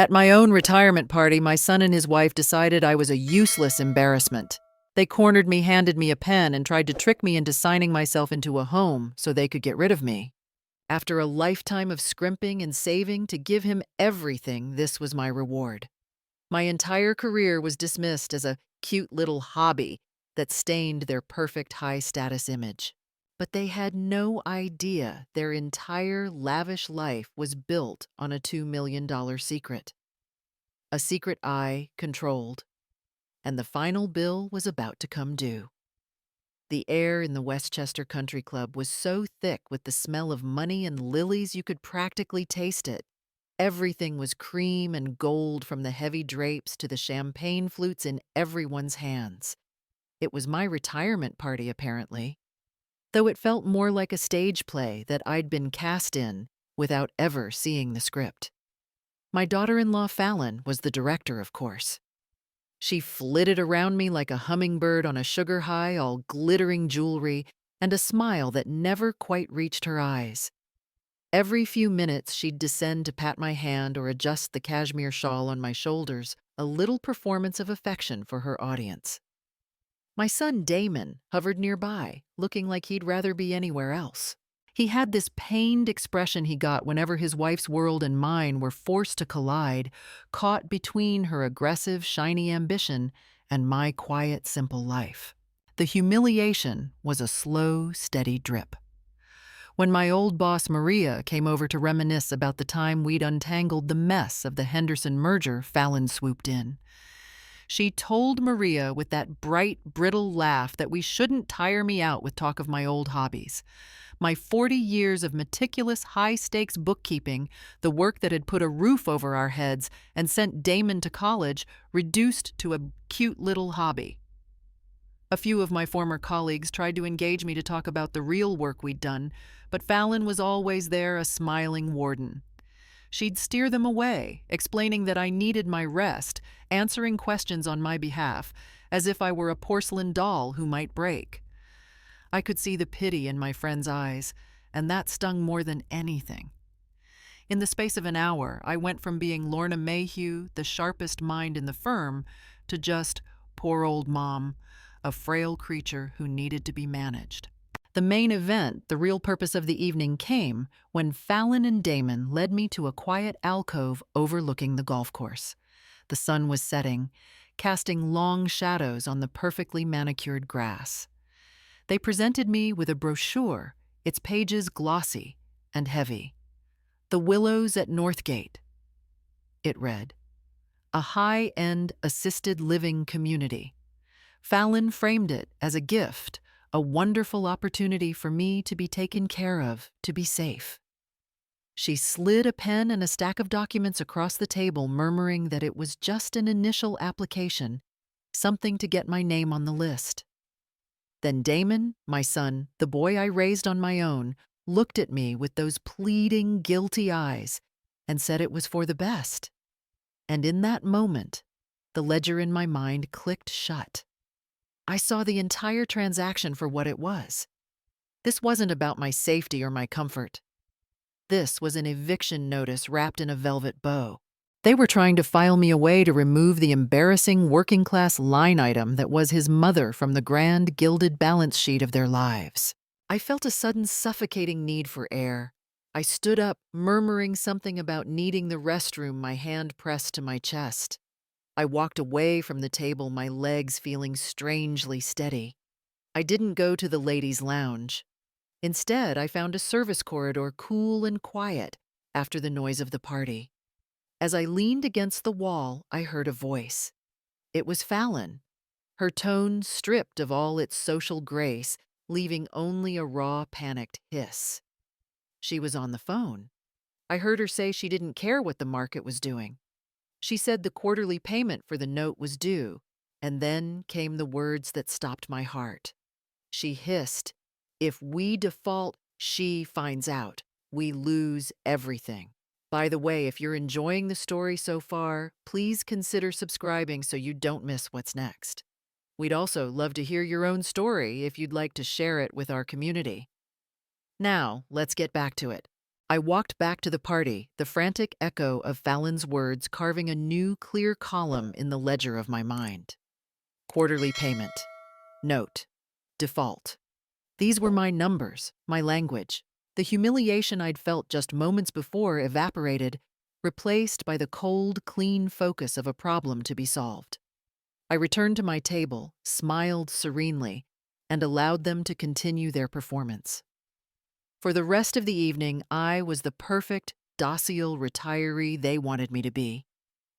At my own retirement party, my son and his wife decided I was a useless embarrassment. They cornered me, handed me a pen, and tried to trick me into signing myself into a home so they could get rid of me. After a lifetime of scrimping and saving to give him everything, this was my reward. My entire career was dismissed as a cute little hobby that stained their perfect high-status image. But they had no idea their entire lavish life was built on a $2 million secret. A secret I controlled, and the final bill was about to come due. The air in the Westchester Country Club was so thick with the smell of money and lilies you could practically taste it. Everything was cream and gold, from the heavy drapes to the champagne flutes in everyone's hands. It was my retirement party, apparently, though it felt more like a stage play that I'd been cast in without ever seeing the script. My daughter-in-law Fallon was the director, of course. She flitted around me like a hummingbird on a sugar high, all glittering jewelry and a smile that never quite reached her eyes. Every few minutes, she'd descend to pat my hand or adjust the cashmere shawl on my shoulders, a little performance of affection for her audience. My son Damon hovered nearby, looking like he'd rather be anywhere else. He had this pained expression he got whenever his wife's world and mine were forced to collide, caught between her aggressive, shiny ambition and my quiet, simple life. The humiliation was a slow, steady drip. When my old boss Maria came over to reminisce about the time we'd untangled the mess of the Henderson merger, Fallon swooped in. She told Maria with that bright, brittle laugh that we shouldn't tire me out with talk of my old hobbies. My 40 years of meticulous, high-stakes bookkeeping, the work that had put a roof over our heads and sent Damon to college, reduced to a cute little hobby. A few of my former colleagues tried to engage me to talk about the real work we'd done, but Fallon was always there, a smiling warden. She'd steer them away, explaining that I needed my rest, answering questions on my behalf, as if I were a porcelain doll who might break. I could see the pity in my friend's eyes, and that stung more than anything. In the space of an hour, I went from being Lorna Mayhew, the sharpest mind in the firm, to just poor old mom, a frail creature who needed to be managed. The main event, the real purpose of the evening, came when Fallon and Damon led me to a quiet alcove overlooking the golf course. The sun was setting, casting long shadows on the perfectly manicured grass. They presented me with a brochure, its pages glossy and heavy. "The Willows at Northgate," it read. "A high-end assisted living community." Fallon framed it as a gift, a wonderful opportunity for me to be taken care of, to be safe. She slid a pen and a stack of documents across the table, murmuring that it was just an initial application, something to get my name on the list. Then Damon, my son, the boy I raised on my own, looked at me with those pleading, guilty eyes and said it was for the best. And in that moment, the ledger in my mind clicked shut. I saw the entire transaction for what it was. This wasn't about my safety or my comfort. This was an eviction notice wrapped in a velvet bow. They were trying to file me away to remove the embarrassing working-class line item that was his mother from the grand gilded balance sheet of their lives. I felt a sudden suffocating need for air. I stood up, murmuring something about needing the restroom, my hand pressed to my chest. I walked away from the table, my legs feeling strangely steady. I didn't go to the ladies' lounge. Instead, I found a service corridor, cool and quiet, after the noise of the party. As I leaned against the wall, I heard a voice. It was Fallon, her tone stripped of all its social grace, leaving only a raw, panicked hiss. She was on the phone. I heard her say she didn't care what the market was doing. She said the quarterly payment for the note was due, and then came the words that stopped my heart. She hissed, "If we default, she finds out. We lose everything. By the way, if you're enjoying the story so far, please consider subscribing so you don't miss what's next. We'd also love to hear your own story if you'd like to share it with our community." Now, let's get back to it. I walked back to the party, the frantic echo of Fallon's words carving a new, clear column in the ledger of my mind. Quarterly payment. Note. Default. These were my numbers, my language. The humiliation I'd felt just moments before evaporated, replaced by the cold, clean focus of a problem to be solved. I returned to my table, smiled serenely, and allowed them to continue their performance. For the rest of the evening, I was the perfect, docile retiree they wanted me to be.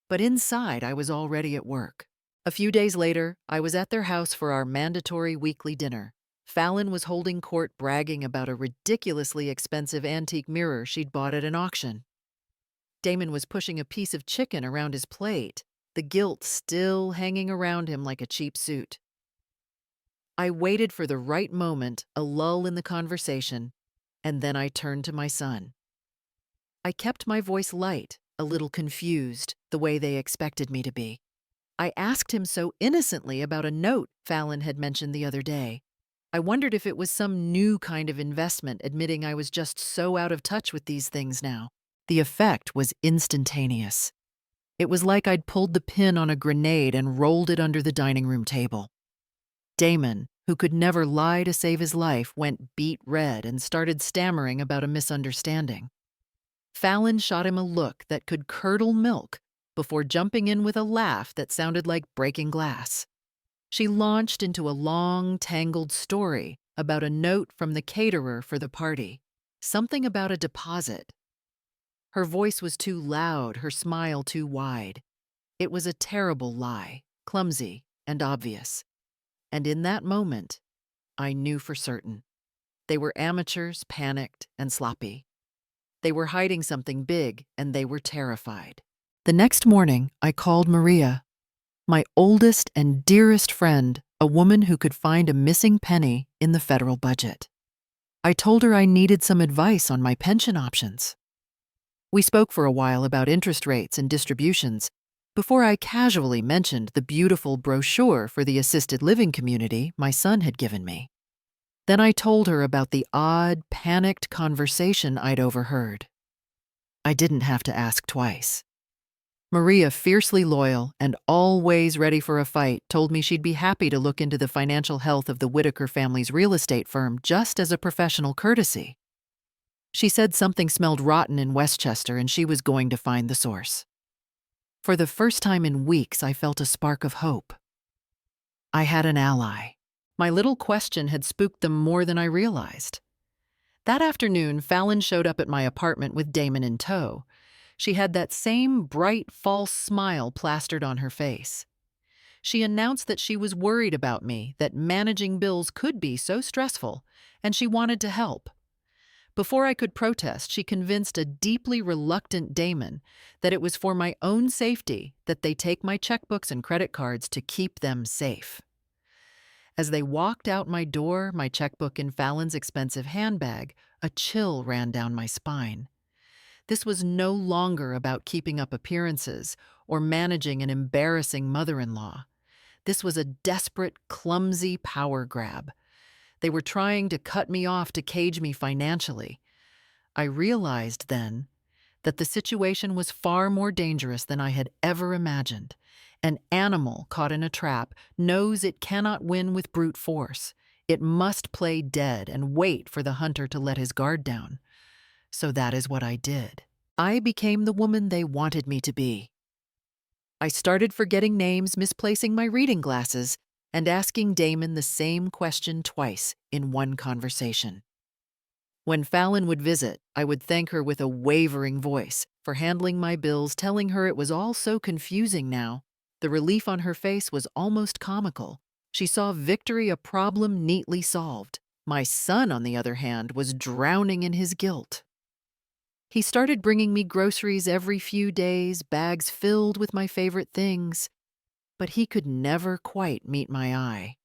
But inside, I was already at work. A few days later, I was at their house for our mandatory weekly dinner. Fallon was holding court bragging about a ridiculously expensive antique mirror she'd bought at an auction. Damon was pushing a piece of chicken around his plate, the guilt still hanging around him like a cheap suit. I waited for the right moment, a lull in the conversation, and then I turned to my son. I kept my voice light, a little confused, the way they expected me to be. I asked him so innocently about a note Fallon had mentioned the other day. I wondered if it was some new kind of investment, admitting I was just so out of touch with these things now. The effect was instantaneous. It was like I'd pulled the pin on a grenade and rolled it under the dining room table. Damon, who could never lie to save his life, went beet red and started stammering about a misunderstanding. Fallon shot him a look that could curdle milk before jumping in with a laugh that sounded like breaking glass. She launched into a long, tangled story about a note from the caterer for the party, something about a deposit. Her voice was too loud, her smile too wide. It was a terrible lie, clumsy and obvious. And in that moment, I knew for certain. They were amateurs, panicked, and sloppy. They were hiding something big, and they were terrified. The next morning, I called Maria, my oldest and dearest friend, a woman who could find a missing penny in the federal budget. I told her I needed some advice on my pension options. We spoke for a while about interest rates and distributions before I casually mentioned the beautiful brochure for the assisted living community my son had given me. Then I told her about the odd, panicked conversation I'd overheard. I didn't have to ask twice. Maria, fiercely loyal and always ready for a fight, told me she'd be happy to look into the financial health of the Whitaker family's real estate firm just as a professional courtesy. She said something smelled rotten in Westchester and she was going to find the source. For the first time in weeks, I felt a spark of hope. I had an ally. My little question had spooked them more than I realized. That afternoon, Fallon showed up at my apartment with Damon in tow. She had that same bright, false smile plastered on her face. She announced that she was worried about me, that managing bills could be so stressful, and she wanted to help. Before I could protest, she convinced a deeply reluctant Damon that it was for my own safety that they take my checkbooks and credit cards to keep them safe. As they walked out my door, my checkbook in Fallon's expensive handbag, a chill ran down my spine. This was no longer about keeping up appearances or managing an embarrassing mother-in-law. This was a desperate, clumsy power grab. They were trying to cut me off to cage me financially. I realized then that the situation was far more dangerous than I had ever imagined. An animal caught in a trap knows it cannot win with brute force. It must play dead and wait for the hunter to let his guard down. So that is what I did. I became the woman they wanted me to be. I started forgetting names, misplacing my reading glasses, and asking Damon the same question twice in one conversation. When Fallon would visit, I would thank her with a wavering voice for handling my bills, telling her it was all so confusing now. The relief on her face was almost comical. She saw victory, a problem neatly solved. My son, on the other hand, was drowning in his guilt. He started bringing me groceries every few days, bags filled with my favorite things, but he could never quite meet my eye.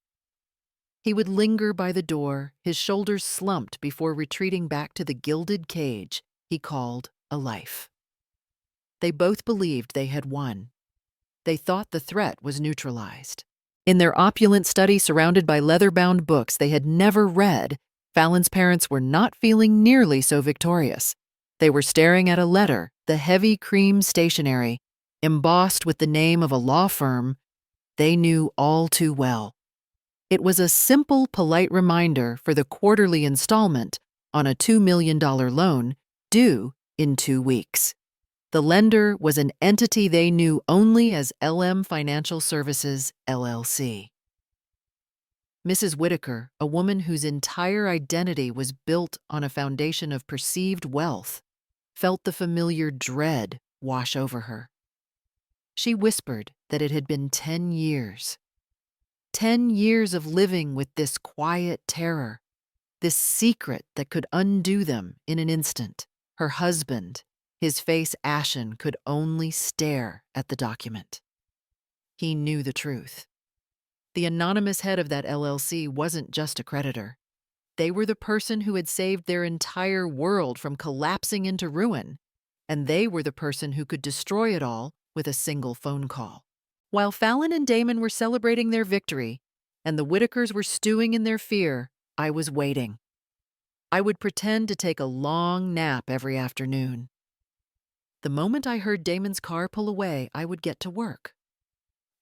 He would linger by the door, his shoulders slumped before retreating back to the gilded cage he called a life. They both believed they had won. They thought the threat was neutralized. In their opulent study surrounded by leather-bound books they had never read, Fallon's parents were not feeling nearly so victorious. They were staring at a letter, the heavy cream stationery, embossed with the name of a law firm they knew all too well. It was a simple, polite reminder for the quarterly installment on a $2 million loan due in 2 weeks. The lender was an entity they knew only as LM Financial Services, LLC. Mrs. Whitaker, a woman whose entire identity was built on a foundation of perceived wealth, felt the familiar dread wash over her. She whispered that it had been 10 years. 10 years of living with this quiet terror, this secret that could undo them in an instant. Her husband, his face ashen, could only stare at the document. He knew the truth. The anonymous head of that LLC wasn't just a creditor. They were the person who had saved their entire world from collapsing into ruin, and they were the person who could destroy it all with a single phone call. While Fallon and Damon were celebrating their victory, and the Whitakers were stewing in their fear, I was waiting. I would pretend to take a long nap every afternoon. The moment I heard Damon's car pull away, I would get to work.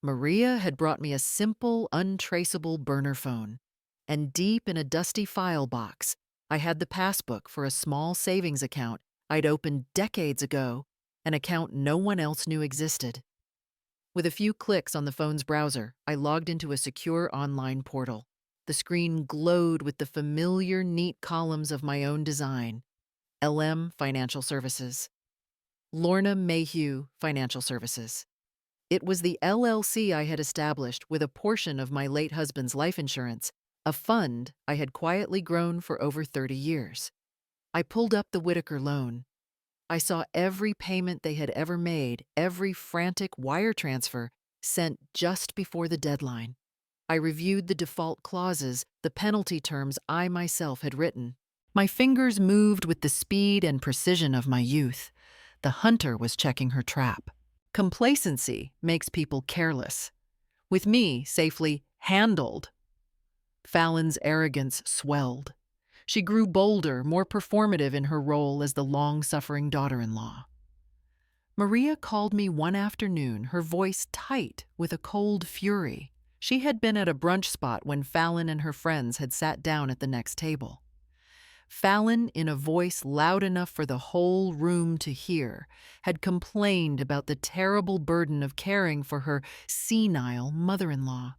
Maria had brought me a simple, untraceable burner phone, and deep in a dusty file box, I had the passbook for a small savings account I'd opened decades ago, an account no one else knew existed. With a few clicks on the phone's browser, I logged into a secure online portal. The screen glowed with the familiar, neat columns of my own design. LM Financial Services. Lorna Mayhew Financial Services. It was the LLC I had established with a portion of my late husband's life insurance, a fund I had quietly grown for over 30 years. I pulled up the Whitaker loan. I saw every payment they had ever made, every frantic wire transfer sent just before the deadline. I reviewed the default clauses, the penalty terms I myself had written. My fingers moved with the speed and precision of my youth. The hunter was checking her trap. Complacency makes people careless. With me safely handled, Fallon's arrogance swelled. She grew bolder, more performative in her role as the long-suffering daughter-in-law. Maria called me one afternoon, her voice tight with a cold fury. She had been at a brunch spot when Fallon and her friends had sat down at the next table. Fallon, in a voice loud enough for the whole room to hear, had complained about the terrible burden of caring for her senile mother-in-law.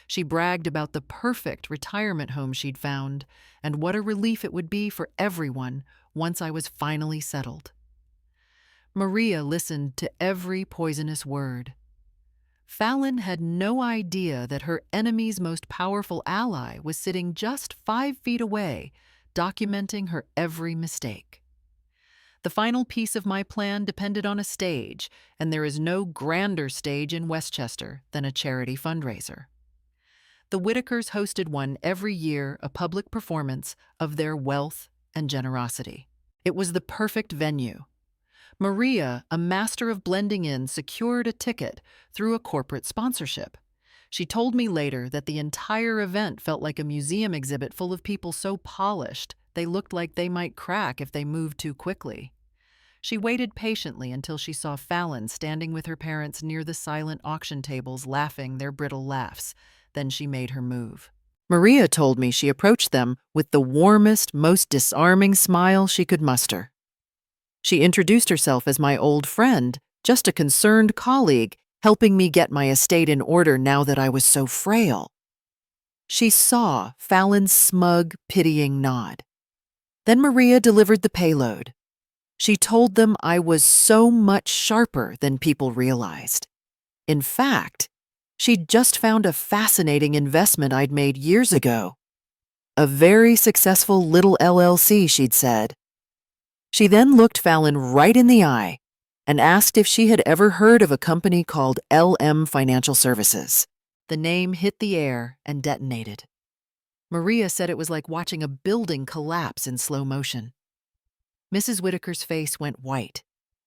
She bragged about the perfect retirement home she'd found, and what a relief it would be for everyone once I was finally settled. Maria listened to every poisonous word. Fallon had no idea that her enemy's most powerful ally was sitting just 5 feet away, documenting her every mistake. The final piece of my plan depended on a stage, and there is no grander stage in Westchester than a charity fundraiser. The Whitakers hosted one every year, a public performance of their wealth and generosity. It was the perfect venue. Maria, a master of blending in, secured a ticket through a corporate sponsorship. She told me later that the entire event felt like a museum exhibit full of people so polished they looked like they might crack if they moved too quickly. She waited patiently until she saw Fallon standing with her parents near the silent auction tables, laughing their brittle laughs. Then she made her move. Maria told me she approached them with the warmest, most disarming smile she could muster. She introduced herself as my old friend, just a concerned colleague, helping me get my estate in order now that I was so frail. She saw Fallon's smug, pitying nod. Then Maria delivered the payload. She told them I was so much sharper than people realized. In fact, she'd just found a fascinating investment I'd made years ago. A very successful little LLC, she'd said. She then looked Fallon right in the eye and asked if she had ever heard of a company called LM Financial Services. The name hit the air and detonated. Maria said it was like watching a building collapse in slow motion. Mrs. Whitaker's face went white,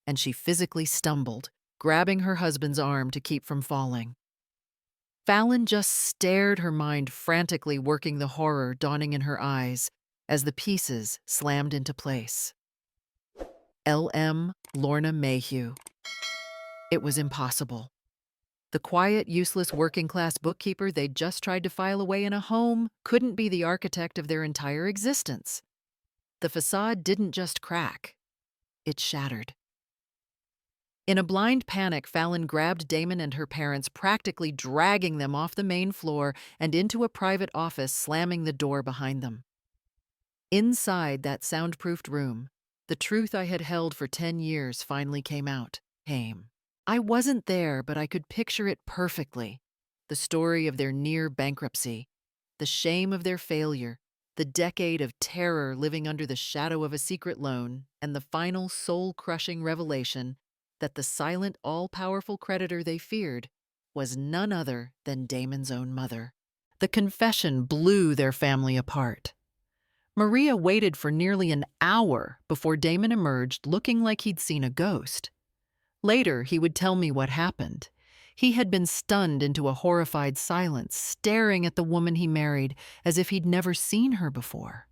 and she physically stumbled, grabbing her husband's arm to keep from falling. Fallon just stared, her mind frantically working the horror dawning in her eyes as the pieces slammed into place. L.M. Lorna Mayhew. It was impossible. The quiet, useless working-class bookkeeper they'd just tried to file away in a home couldn't be the architect of their entire existence. The facade didn't just crack, it shattered. In a blind panic, Fallon grabbed Damon and her parents, practically dragging them off the main floor and into a private office, slamming the door behind them. Inside that soundproofed room, the truth I had held for 10 years finally came out. I wasn't there, but I could picture it perfectly. The story of their near bankruptcy, the shame of their failure, the decade of terror living under the shadow of a secret loan, and the final soul-crushing revelation that the silent, all-powerful creditor they feared was none other than Damon's own mother. The confession blew their family apart. Maria waited for nearly an hour before Damon emerged, looking like he'd seen a ghost. Later, he would tell me what happened. He had been stunned into a horrified silence, staring at the woman he married as if he'd never seen her before.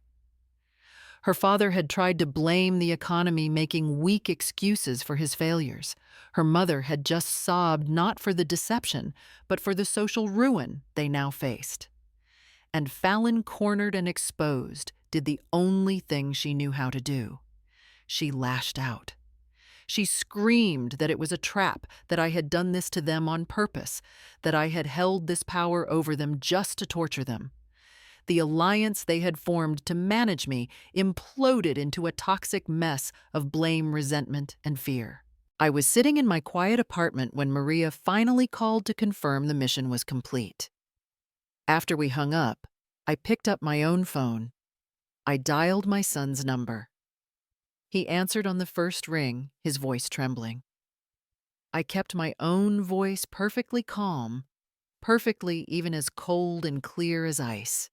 Her father had tried to blame the economy, making weak excuses for his failures. Her mother had just sobbed not for the deception, but for the social ruin they now faced. And Fallon, cornered and exposed, did the only thing she knew how to do. She lashed out. She screamed that it was a trap, that I had done this to them on purpose, that I had held this power over them just to torture them. The alliance they had formed to manage me imploded into a toxic mess of blame, resentment, and fear. I was sitting in my quiet apartment when Maria finally called to confirm the mission was complete. After we hung up, I picked up my own phone. I dialed my son's number. He answered on the first ring, his voice trembling. I kept my own voice perfectly calm, perfectly even as cold and clear as ice.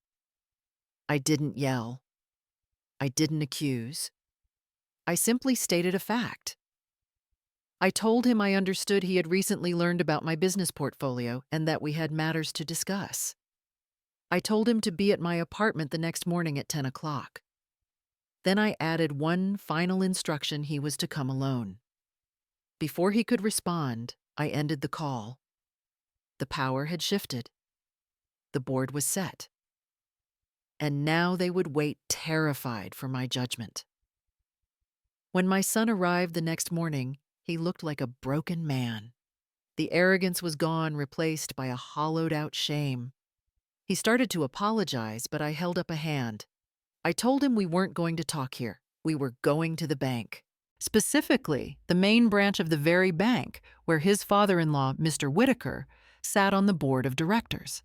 I didn't yell. I didn't accuse. I simply stated a fact. I told him I understood he had recently learned about my business portfolio and that we had matters to discuss. I told him to be at my apartment the next morning at 10 o'clock. Then I added one final instruction: he was to come alone. Before he could respond, I ended the call. The power had shifted. The board was set. And now they would wait, terrified, for my judgment. When my son arrived the next morning, he looked like a broken man. The arrogance was gone, replaced by a hollowed-out shame. He started to apologize, but I held up a hand. I told him we weren't going to talk here. We were going to the bank. Specifically, the main branch of the very bank where his father-in-law, Mr. Whitaker, sat on the board of directors.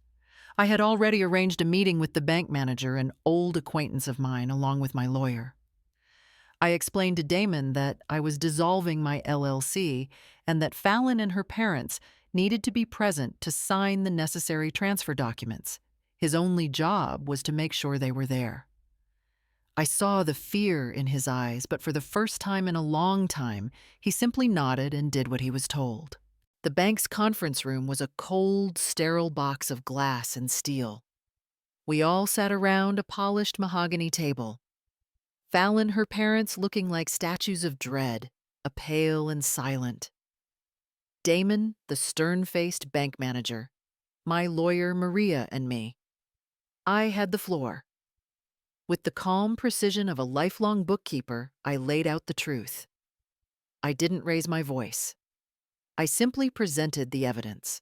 I had already arranged a meeting with the bank manager, an old acquaintance of mine, along with my lawyer. I explained to Damon that I was dissolving my LLC and that Fallon and her parents needed to be present to sign the necessary transfer documents. His only job was to make sure they were there. I saw the fear in his eyes, but for the first time in a long time, he simply nodded and did what he was told. The bank's conference room was a cold, sterile box of glass and steel. We all sat around a polished mahogany table. Fallon, her parents, looking like statues of dread, a pale and silent. Damon, the stern-faced bank manager. My lawyer, Maria, and me. I had the floor. With the calm precision of a lifelong bookkeeper, I laid out the truth. I didn't raise my voice. I simply presented the evidence.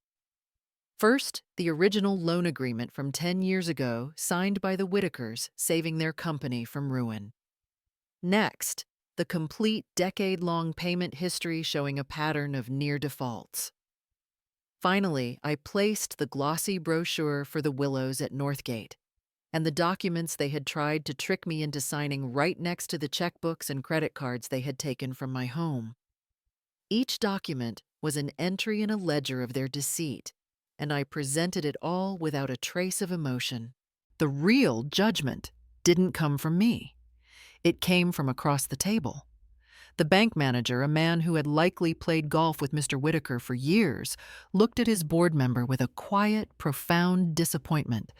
First, the original loan agreement from 10 years ago, signed by the Whitakers, saving their company from ruin. Next, the complete decade-long payment history showing a pattern of near defaults. Finally, I placed the glossy brochure for the Willows at Northgate, and the documents they had tried to trick me into signing right next to the checkbooks and credit cards they had taken from my home. Each document was an entry in a ledger of their deceit, and I presented it all without a trace of emotion. The real judgment didn't come from me. It came from across the table. The bank manager, a man who had likely played golf with Mr. Whitaker for years, looked at his board member with a quiet, profound disappointment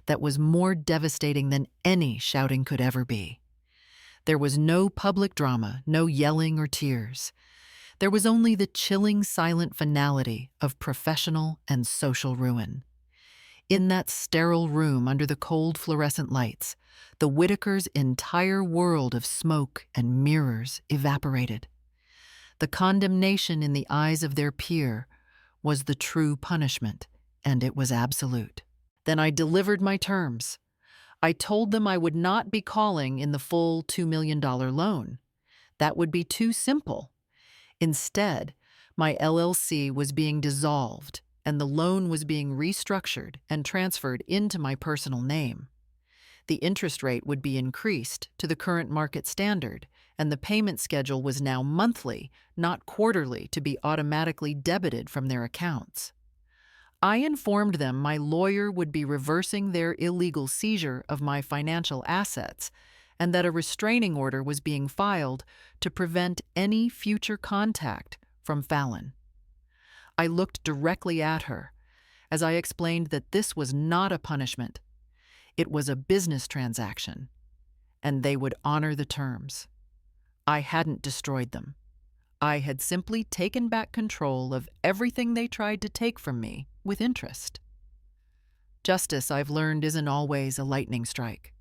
that was more devastating than any shouting could ever be. There was no public drama, no yelling or tears. There was only the chilling silent finality of professional and social ruin. In that sterile room under the cold fluorescent lights, the Whitakers' entire world of smoke and mirrors evaporated. The condemnation in the eyes of their peer was the true punishment, and it was absolute. Then I delivered my terms. I told them I would not be calling in the full $2 million loan. That would be too simple. Instead, my LLC was being dissolved and the loan was being restructured and transferred into my personal name. The interest rate would be increased to the current market standard, and the payment schedule was now monthly, not quarterly, to be automatically debited from their accounts. I informed them my lawyer would be reversing their illegal seizure of my financial assets and that a restraining order was being filed to prevent any future contact from Fallon. I looked directly at her as I explained that this was not a punishment. It was a business transaction, and they would honor the terms. I hadn't destroyed them. I had simply taken back control of everything they tried to take from me with interest. Justice, I've learned, isn't always a lightning strike.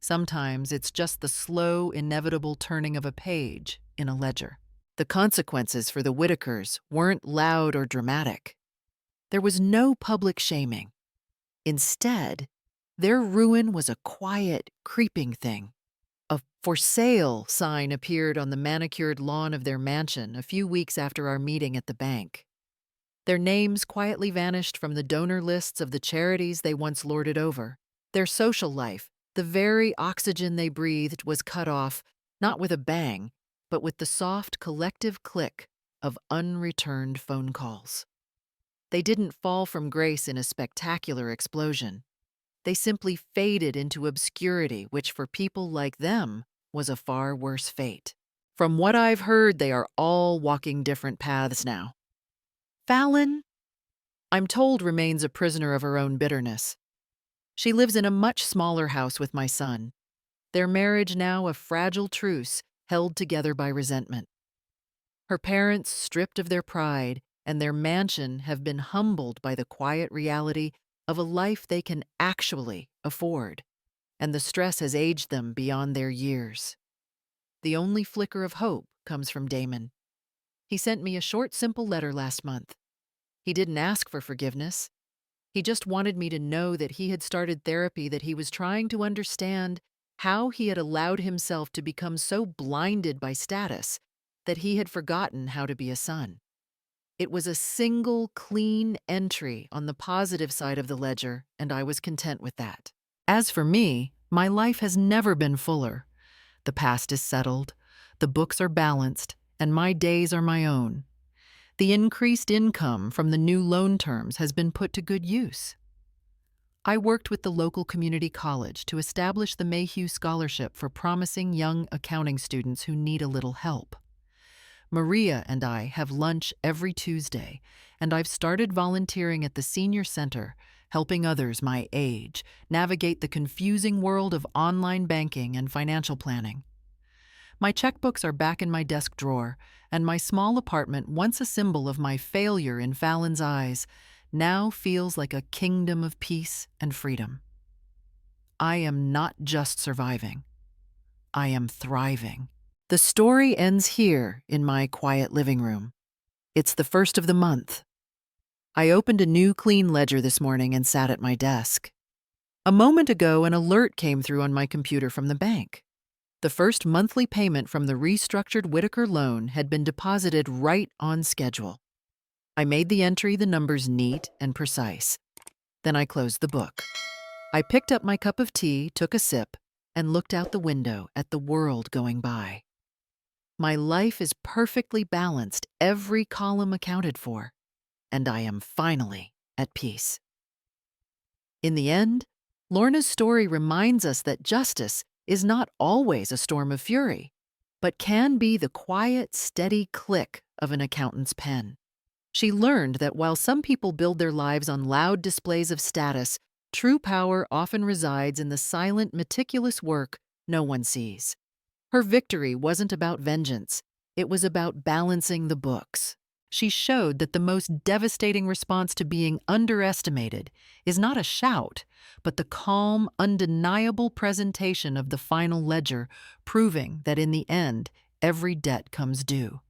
Sometimes it's just the slow, inevitable turning of a page in a ledger. The consequences for the Whitakers weren't loud or dramatic. There was no public shaming. Instead, their ruin was a quiet, creeping thing. A "for sale" sign appeared on the manicured lawn of their mansion a few weeks after our meeting at the bank. Their names quietly vanished from the donor lists of the charities they once lorded over. Their social life, the very oxygen they breathed, was cut off, not with a bang, but with the soft collective click of unreturned phone calls. They didn't fall from grace in a spectacular explosion. They simply faded into obscurity, which for people like them was a far worse fate. From what I've heard, they are all walking different paths now. Fallon, I'm told, remains a prisoner of her own bitterness. She lives in a much smaller house with my son, their marriage now a fragile truce held together by resentment. Her parents stripped of their pride, and their mansion have been humbled by the quiet reality of a life they can actually afford, and the stress has aged them beyond their years. The only flicker of hope comes from Damon. He sent me a short, simple letter last month. He didn't ask for forgiveness. He just wanted me to know that he had started therapy, that he was trying to understand how he had allowed himself to become so blinded by status that he had forgotten how to be a son. It was a single, clean entry on the positive side of the ledger, and I was content with that. As for me, my life has never been fuller. The past is settled, the books are balanced, and my days are my own. The increased income from the new loan terms has been put to good use. I worked with the local community college to establish the Mayhew Scholarship for promising young accounting students who need a little help. Maria and I have lunch every Tuesday, and I've started volunteering at the senior center, helping others my age navigate the confusing world of online banking and financial planning. My checkbooks are back in my desk drawer, and my small apartment, once a symbol of my failure in Fallon's eyes, now feels like a kingdom of peace and freedom. I am not just surviving. I am thriving. The story ends here in my quiet living room. It's the first of the month. I opened a new clean ledger this morning and sat at my desk. A moment ago, an alert came through on my computer from the bank. The first monthly payment from the restructured Whitaker loan had been deposited right on schedule. I made the entry, the numbers neat and precise. Then I closed the book. I picked up my cup of tea, took a sip, and looked out the window at the world going by. My life is perfectly balanced, every column accounted for, and I am finally at peace. In the end, Lorna's story reminds us that justice is not always a storm of fury, but can be the quiet, steady click of an accountant's pen. She learned that while some people build their lives on loud displays of status, true power often resides in the silent, meticulous work no one sees. Her victory wasn't about vengeance. It was about balancing the books. She showed that the most devastating response to being underestimated is not a shout, but the calm, undeniable presentation of the final ledger, proving that in the end, every debt comes due.